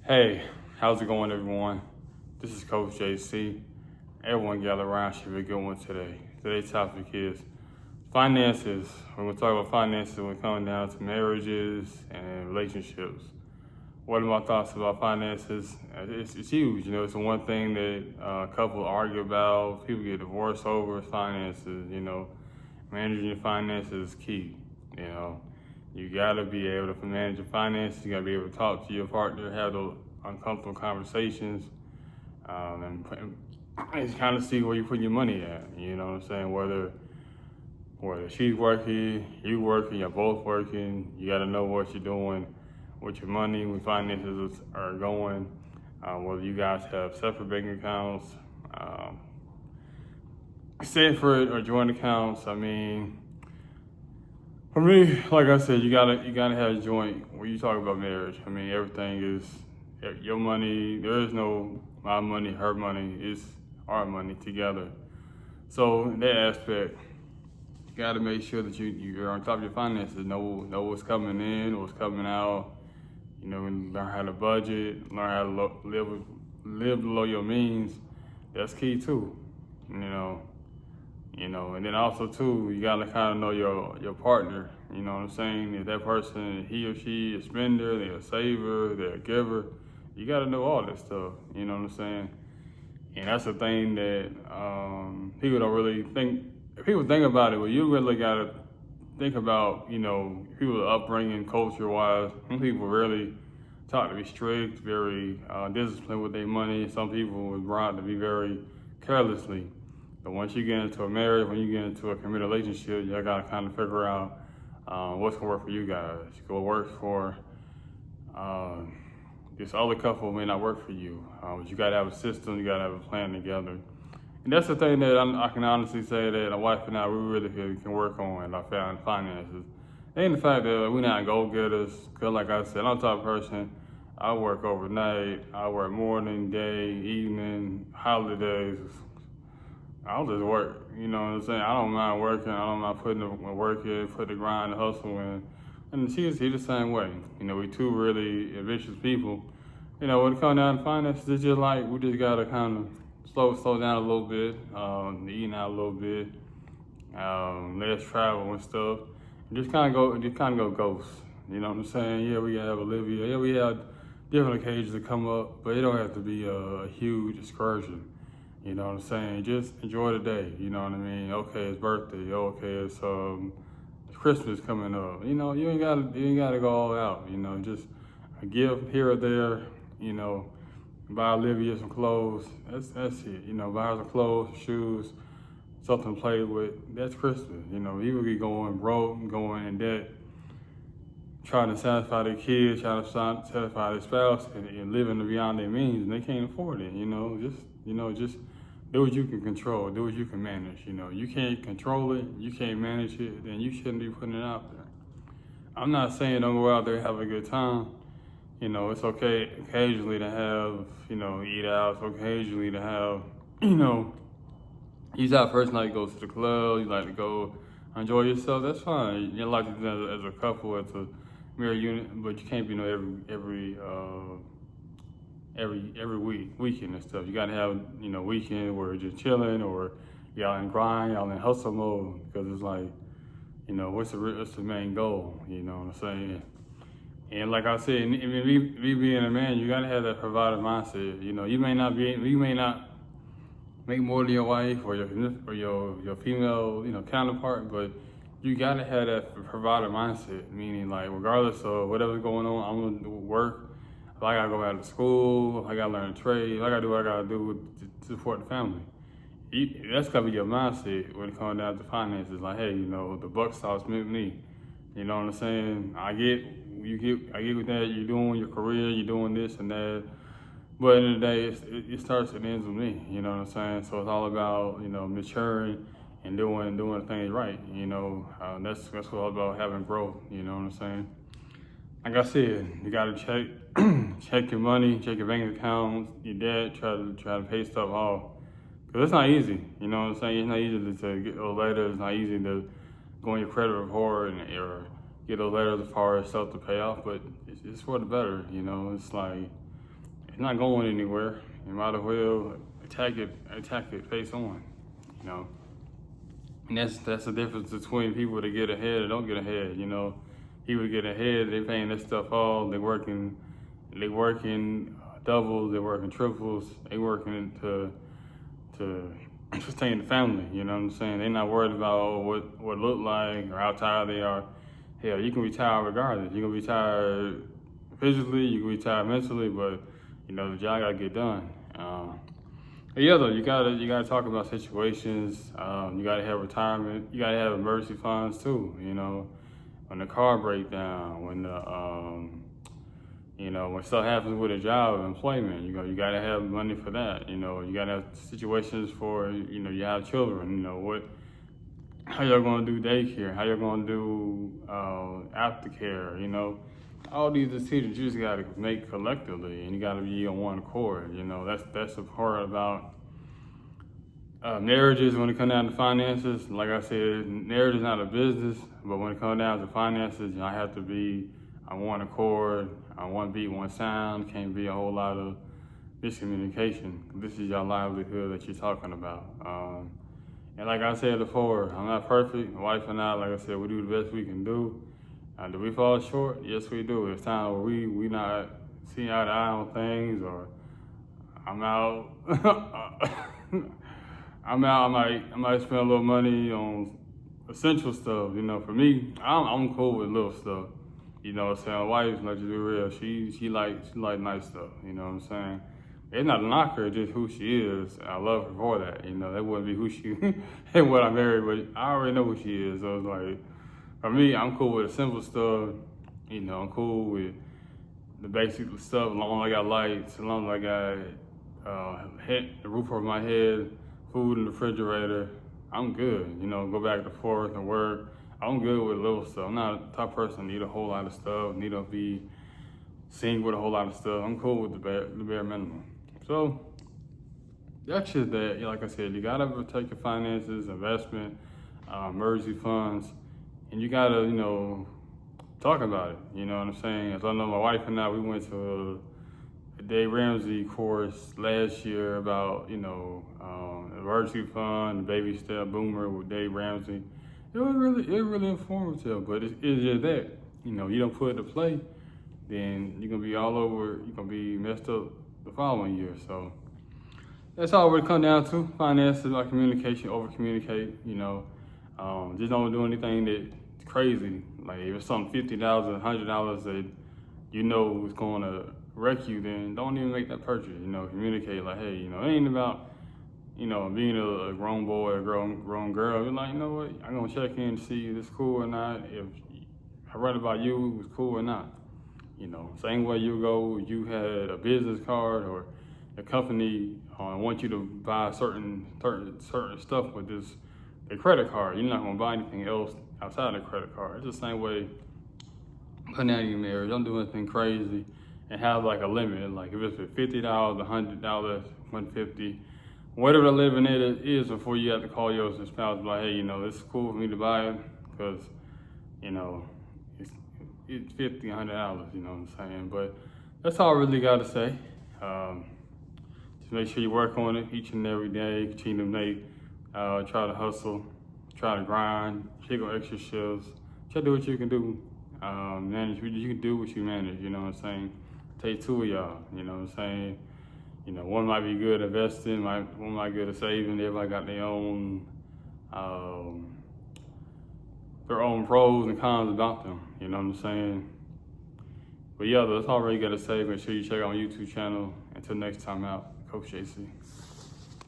Hey, how's it going, everyone? This is Coach JC. Everyone gather around should be a good one today. Today's topic is finances. We're going to talk about finances when it comes down to marriages and relationships. What are my thoughts about finances? It's huge. It's the one thing that couples argue about. People get divorced over is finances. Managing your finances is key. You know, you gotta be able to manage your finances. You gotta be able to talk to your partner, have those uncomfortable conversations, and kind of see where you put your money at. You know what I'm saying? Whether she's working, you working, you're both working. You gotta know what you're doing with your money, with finances are going. Whether you guys have separate bank accounts, separate or joint accounts. I mean, for me, like I said, you gotta have a joint when you talk about marriage. I mean, everything is your money. There is no my money, her money. It's our money together. So in that aspect, you gotta make sure that you're on top of your finances. Know what's coming in, what's coming out. And learn how to budget, learn how to live below your means. That's key too. You know, and then also too, you gotta kind of know your partner. You know what I'm saying? If that person, he or she, is a spender, they're a saver, they're a giver, you gotta know all this stuff. You know what I'm saying? And that's the thing that people don't really think. People think about it, but you really gotta think about, people's upbringing, culture-wise. Some people really taught to be strict, very disciplined with their money. Some people were brought to be very carelessly. But once you get into a marriage, when you get into a committed relationship, you gotta kind of figure out what's gonna work for you guys. What works for this other couple may not work for you. But you gotta have a system, you gotta have a plan together. And that's the thing that I can honestly say that a wife and I, we really can work on in our finances. And the fact that we're not go-getters, because like I said, I'm the type of person, I work overnight, I work morning, day, evening, holidays. I'll just work, you know what I'm saying? I don't mind working, I don't mind putting the work in, put the grind, the hustle in. And she's the same way. We two really ambitious people. When it comes down to finances, it's just like we just gotta kind of slow down a little bit, eating out a little bit, less travel and stuff. And just kind of go ghost. You know what I'm saying? Yeah, we have Olivia. Yeah, we have different occasions that come up, but it don't have to be a huge excursion. You know what I'm saying? Just enjoy the day. You know what I mean? Okay, it's birthday. Okay, it's Christmas coming up. You ain't gotta go all out. Just a gift here or there. Buy Olivia some clothes. That's it. Buy her some clothes, shoes, something to play with. That's Christmas. You would be going broke, going in debt, trying to satisfy their kids, trying to satisfy their spouse, and living beyond their means, and they can't afford it. Just do what you can control, do what you can manage. You can't control it, you can't manage it, then you shouldn't be putting it out there. I'm not saying don't go out there and have a good time. It's okay occasionally to have, eat out. It's occasionally to have, you that person like to go to the club, you like to go enjoy yourself. That's fine. You like to do that as a couple, as a married unit, but you can't be every weekend and stuff. You gotta have weekend where you're just chilling, or y'all in grind, y'all in hustle mode, because it's like, what's the main goal? You know what I'm saying? And like I said, me being a man, you gotta have that provider mindset. You may not make more than your wife or your female counterpart, but you gotta have that provider mindset. Meaning, like, regardless of whatever's going on, I'm gonna work. If I gotta go out to school, if I gotta learn a trade, if I gotta do what I gotta do to support the family. That's gotta be your mindset when it comes down to finances. Like, hey, the buck stops with me. You know what I'm saying? I get with that. You're doing your career, you're doing this and that. But in the day, it starts and ends with me. You know what I'm saying? So it's all about maturing and doing things right. That's all about having growth. You know what I'm saying? Like I said, you gotta check your money, check your bank accounts, your debt, try to pay stuff off. Cause it's not easy. You know what I'm saying? It's not easy to get those letters. It's not easy to go on your credit report or get those letters as far as stuff to pay off. But it's for the better. It's like it's not going anywhere. You might as well attack it face on, you know. And that's the difference between people that get ahead and don't get ahead, you know. People that get ahead, they paying this stuff off, they working doubles, they working triples, they working to sustain the family, you know what I'm saying? They're not worried about what it look like or how tired they are. Hell, you can be tired regardless. You can be tired physically, you can be tired mentally, but you know, the job gotta get done. But yeah, though, you gotta talk about situations. You gotta have retirement. You gotta have emergency funds too. You know, when the car breaks down, when when stuff happens with a job, employment, you gotta have money for that. You know, you gotta have situations for, you have children. You know, how y'all gonna do daycare? How y'all gonna do aftercare? You know, all these decisions you just gotta make collectively, and you gotta be on one accord. You know, that's the part about marriages when it comes down to finances. Like I said, marriage is not a business, but when it comes down to finances, I have to be on one accord, on one beat, one sound. Can't be a whole lot of miscommunication. This is your livelihood that you're talking about. And like I said before, I'm not perfect. My wife and I, like I said, we do the best we can do. Do we fall short? Yes, we do. It's time where we not see eye to eye on things, or I'm out. I'm out. I might spend a little money on essential stuff. You know, for me, I'm cool with little stuff. You know what I'm saying? My wife, like, to be real, she like nice stuff. You know what I'm saying? It's not a knocker, it's just who she is. I love her for that. You know, that wouldn't be who she and what I married, but I already know who she is. So it's like, for me, I'm cool with the simple stuff. You know, I'm cool with the basic stuff, as long as I got lights, as long as I got the roof over my head, food in the refrigerator, I'm good. You know, go back and forth and work. I'm good with little stuff. I'm not a type person need a whole lot of stuff, need to be seen with a whole lot of stuff. I'm cool with the bare minimum. So that's just that. Like I said, you gotta protect your finances, investment, emergency funds, and you gotta, talk about it. You know what I'm saying? As I know, my wife and I, we went to a Dave Ramsey course last year about, emergency fund, baby step boomer with Dave Ramsey. It was really informative, but it's just that, you don't put it to play, then you're gonna be all over, you're gonna be messed up the following year. So that's all it comes down to. Finances, like communication, over communicate, just don't do anything that's crazy. Like if it's something $50, $100 that is going to wreck you, then don't even make that purchase. Communicate like, hey, it ain't about being a grown boy or grown girl. You're like, you know what, I'm gonna check in to see if it's cool or not. If I read about you, it was cool or not. Same way you go, you had a business card or a company want you to buy certain stuff with the credit card. You're not gonna buy anything else outside the credit card. It's the same way putting out in your marriage. Don't do anything crazy and have like a limit. Like if it's for $50, $100, $150, whatever the limit it is before you have to call your spouse and be like, hey, this is cool for me to buy it because, it's $50, $100, you know what I'm saying? But that's all I really got to say. Just make sure you work on it each and every day. Continue to make, try to hustle, try to grind, check on extra shifts. Try to do what you can do. Manage, you can do what you manage, you know what I'm saying? Take two of y'all, you know what I'm saying? One might be good at investing, one might be good at saving. Everybody got their own pros and cons about them, you know what I'm saying? But yeah, that's all I really got to say. Make sure you check out my YouTube channel. Until next time out, Coach JC.